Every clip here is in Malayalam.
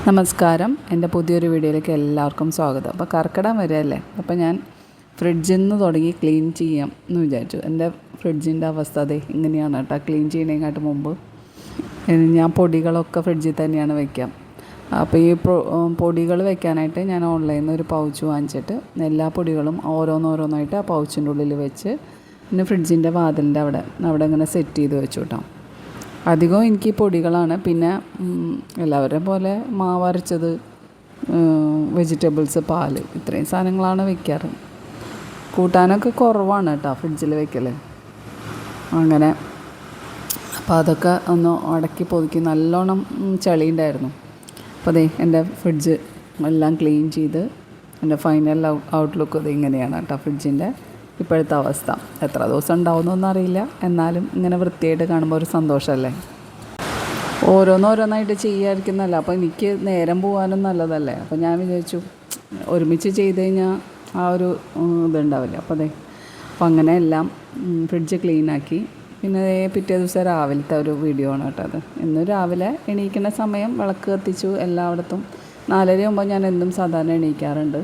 നമസ്കാരം, എൻ്റെ പുതിയൊരു വീഡിയോയിലേക്ക് എല്ലാവർക്കും സ്വാഗതം. അപ്പോൾ കർക്കിടകം വരെയല്ലേ, അപ്പോൾ ഞാൻ ഫ്രിഡ്ജിൽ നിന്ന് തുടങ്ങി ക്ലീൻ ചെയ്യാം എന്ന് വിചാരിച്ചു. എൻ്റെ ഫ്രിഡ്ജിൻ്റെ അവസ്ഥ അതെ ഇങ്ങനെയാണ് കേട്ടോ. ക്ലീൻ ചെയ്യുന്നതിനെക്കാട്ട് മുമ്പ് ഞാൻ പൊടികളൊക്കെ ഫ്രിഡ്ജിൽ തന്നെയാണ് വയ്ക്കാം. അപ്പോൾ ഈ പൊടികൾ വെക്കാനായിട്ട് ഞാൻ ഓൺലൈനിൽ നിന്ന് ഒരു പൗച്ച് വാങ്ങിച്ചിട്ട് എല്ലാ പൊടികളും ഓരോന്നോരോന്നായിട്ട് ആ പൗച്ചിൻ്റെ ഉള്ളിൽ വെച്ച് പിന്നെ ഫ്രിഡ്ജിൻ്റെ വാതിലിൻ്റെ അവിടെ ഇങ്ങനെ സെറ്റ് ചെയ്ത് വെച്ചു കേട്ടോ. അധികവും എനിക്ക് പൊടികളാണ്. പിന്നെ എല്ലാവരെയും പോലെ മാവരച്ചത്, വെജിറ്റബിൾസ്, പാല്, ഇത്രയും സാധനങ്ങളാണ് വയ്ക്കാറ്. കൂട്ടാനൊക്കെ കുറവാണ് കേട്ടോ ഫ്രിഡ്ജിൽ വയ്ക്കൽ. അങ്ങനെ അപ്പോൾ അതൊക്കെ ഒന്ന് അടക്കി പൊതുക്കി നല്ലോണം ചളി ഉണ്ടായിരുന്നു. അപ്പോൾ അതെ എൻ്റെ ഫ്രിഡ്ജ് എല്ലാം ക്ലീൻ ചെയ്ത് എൻ്റെ ഫൈനൽ ഔട്ട്ലുക്ക് ഇത് ഇങ്ങനെയാണ് കേട്ടോ ഫ്രിഡ്ജിൻ്റെ ഇപ്പോഴത്തെ അവസ്ഥ. എത്ര ദിവസം ഉണ്ടാവുമെന്നൊന്നും അറിയില്ല, എന്നാലും ഇങ്ങനെ വൃത്തിയായിട്ട് കാണുമ്പോൾ ഒരു സന്തോഷമല്ലേ. ഓരോന്നോരോന്നായിട്ട് ചെയ്യാതിരിക്കുന്നതല്ല, അപ്പോൾ എനിക്ക് നേരം പോകാനും നല്ലതല്ലേ. അപ്പോൾ ഞാൻ വിചാരിച്ചു ഒരുമിച്ച് ചെയ്ത് കഴിഞ്ഞാൽ ആ ഒരു ഇതുണ്ടാവില്ല. അപ്പോൾ അങ്ങനെ എല്ലാം ഫ്രിഡ്ജ് ക്ലീനാക്കി. പിന്നെ പിറ്റേ ദിവസം രാവിലത്തെ ഒരു വീഡിയോ ആണ് കേട്ടോ അത്. ഇന്ന് രാവിലെ എണീക്കുന്ന സമയം വിളക്ക് കത്തിച്ചു എല്ലായിടത്തും. 4:30 ഞാൻ എന്നും സാധാരണ എണീക്കാറുണ്ട്.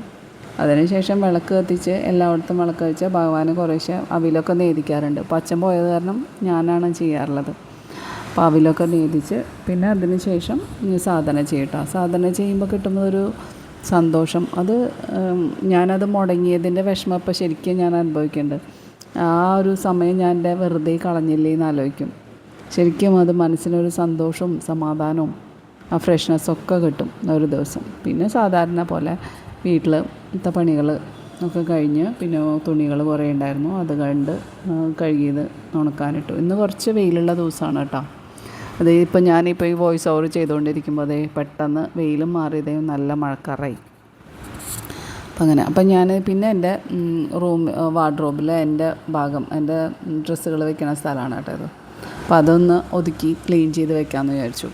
അതിനുശേഷം വിളക്ക് കത്തിച്ച് എല്ലായിടത്തും വിളക്ക് വെച്ച് ഭഗവാന് കുറേശ്ശെ അവിലൊക്കെ നേദിക്കാറുണ്ട്. അപ്പോൾ അച്ഛൻ പോയത് കാരണം ഞാനാണ് ചെയ്യാറുള്ളത്. അപ്പോൾ അവിലൊക്കെ നേദിച്ച് പിന്നെ അതിന് ശേഷം സാധന ചെയ്യട്ടോ. സാധന ചെയ്യുമ്പോൾ കിട്ടുന്ന ഒരു സന്തോഷം, അത് ഞാനത് മുടങ്ങിയതിൻ്റെ വിഷമം ഇപ്പോൾ ശരിക്കും ഞാൻ അനുഭവിക്കുന്നുണ്ട്. ആ ഒരു സമയം ഞാൻ എൻ്റെ വെറുതെ കളഞ്ഞില്ലേ എന്ന് ആലോചിക്കും. ശരിക്കും അത് മനസ്സിനൊരു സന്തോഷവും സമാധാനവും ആ ഫ്രഷ്നെസ്സൊക്കെ കിട്ടും ഒരു ദിവസം. പിന്നെ സാധാരണ പോലെ വീട്ടിലത്തെ പണികൾ ഒക്കെ കഴിഞ്ഞ് പിന്നെ തുണികൾ കുറേ ഉണ്ടായിരുന്നു, അത് കഴുകിയത് ഉണക്കാനിട്ടു. ഇന്ന് കുറച്ച് വെയിലുള്ള ദിവസമാണ് കേട്ടോ. അത് ഞാനിപ്പോൾ ഈ വോയിസ് ഓവർ ചെയ്തുകൊണ്ടിരിക്കുമ്പോൾ പെട്ടെന്ന് വെയിലും മാറിയതേ നല്ല മഴക്കാറായി. അപ്പം ഞാൻ പിന്നെ എൻ്റെ വാർഡ്രോബിലെ എൻ്റെ ഭാഗം, എൻ്റെ ഡ്രസ്സുകൾ വെക്കുന്ന സ്ഥലമാണ് കേട്ടോ ഇത്. അപ്പോൾ അതൊന്ന് ഒതുക്കി ക്ലീൻ ചെയ്ത് വെക്കാമെന്ന് വിചാരിച്ചു.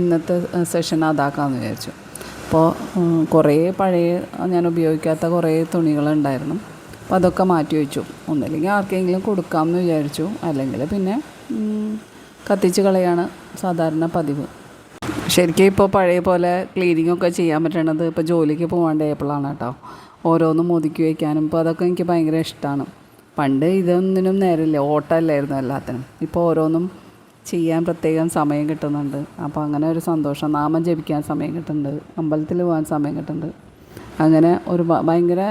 ഇന്നത്തെ സെഷൻ അതാക്കാമെന്ന് വിചാരിച്ചു. അപ്പോൾ കുറേ പഴയ ഞാൻ ഉപയോഗിക്കാത്ത കുറേ തുണികളുണ്ടായിരുന്നു. അപ്പോൾ അതൊക്കെ മാറ്റി വെച്ചു. ഒന്നില്ലെങ്കിൽ ആർക്കെങ്കിലും കൊടുക്കാമെന്ന് വിചാരിച്ചു, അല്ലെങ്കിൽ പിന്നെ കത്തിച്ച് കളയാണ് സാധാരണ പതിവ്. ശരിക്കും ഇപ്പോൾ പഴയ പോലെ ക്ലീനിങ്ങൊക്കെ ചെയ്യാൻ പറ്റണത് ഇപ്പോൾ ജോലിക്ക് പോകാണ്ടായപ്പോഴാണ് കേട്ടോ. ഓരോന്നും ഒതുക്കി വയ്ക്കാനും ഇപ്പോൾ അതൊക്കെ എനിക്ക് ഭയങ്കര ഇഷ്ടമാണ്. പണ്ട് ഇതൊന്നിനും നേരമില്ല, ഓട്ടമല്ലായിരുന്നു എല്ലാത്തിനും. ഇപ്പോൾ ഓരോന്നും ചെയ്യാൻ പ്രത്യേകം സമയം കിട്ടുന്നുണ്ട്. അപ്പോൾ അങ്ങനെ ഒരു സന്തോഷം. നാമം ജപിക്കാൻ സമയം കിട്ടുന്നുണ്ട്, അമ്പലത്തിൽ പോകാൻ സമയം കിട്ടുന്നുണ്ട്. അങ്ങനെ ഒരു ഭയങ്കര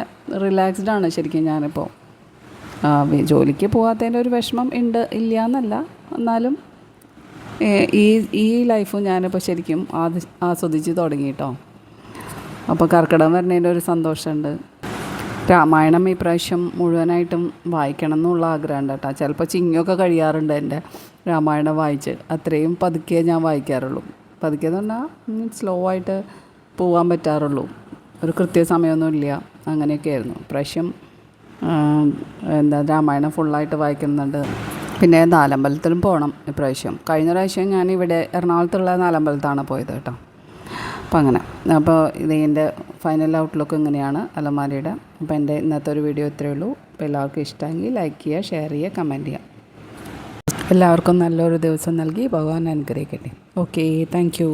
റിലാക്സ്ഡാണ് ശരിക്കും ഞാനിപ്പോൾ. ജോലിക്ക് പോകാത്തതിൻ്റെ ഒരു വിഷമം ഇല്ല എന്നല്ല, എന്നാലും ഈ ലൈഫ് ഞാനിപ്പോൾ ശരിക്കും ആസ്വദിച്ച് തുടങ്ങി കേട്ടോ. അപ്പോൾ കർക്കിടകം വരുന്നതിൻ്റെ ഒരു സന്തോഷമുണ്ട്. രാമായണം ഈ പ്രാവശ്യം മുഴുവനായിട്ടും വായിക്കണം എന്നുള്ള ആഗ്രഹമുണ്ട് കേട്ടോ. ചിലപ്പോൾ ചിങ്ങൊക്കെ കഴിയാറുണ്ട് എൻ്റെ രാമായണം വായിച്ച്. അത്രയും പതുക്കെ ഞാൻ വായിക്കാറുള്ളൂ. പതുക്കെ എന്ന് പറഞ്ഞാൽ സ്ലോ ആയിട്ട് പോകാൻ പറ്റാറുള്ളൂ. ഒരു കൃത്യസമയമൊന്നും ഇല്ല, അങ്ങനെയൊക്കെയായിരുന്നു. പ്രാവശ്യം രാമായണം ഫുള്ളായിട്ട് വായിക്കുന്നുണ്ട്. പിന്നെ നാലമ്പലത്തിലും പോകണം ഇപ്രാവശ്യം. കഴിഞ്ഞ പ്രാവശ്യം ഞാൻ ഇവിടെ എറണാകുളത്തുള്ള നാലമ്പലത്താണ് പോയത് കേട്ടോ. അപ്പോൾ അങ്ങനെ. അപ്പോൾ എൻ്റെ ഫൈനൽ ഔട്ട്ലുക്ക് ഇങ്ങനെയാണ് അലമാരിയുടെ. അപ്പോൾ എൻ്റെ ഇന്നത്തെ ഒരു വീഡിയോ ഇത്രയേ ഉള്ളൂ. അപ്പോൾ എല്ലാവർക്കും ഇഷ്ടമെങ്കിൽ ലൈക്ക് ചെയ്യുക, ഷെയർ ചെയ്യുക, കമൻറ്റ് ചെയ്യുക. എല്ലാവർക്കും നല്ലൊരു ദിവസം നൽകി ഭഗവാൻ അനുഗ്രഹിക്കട്ടെ. Okay, thank you.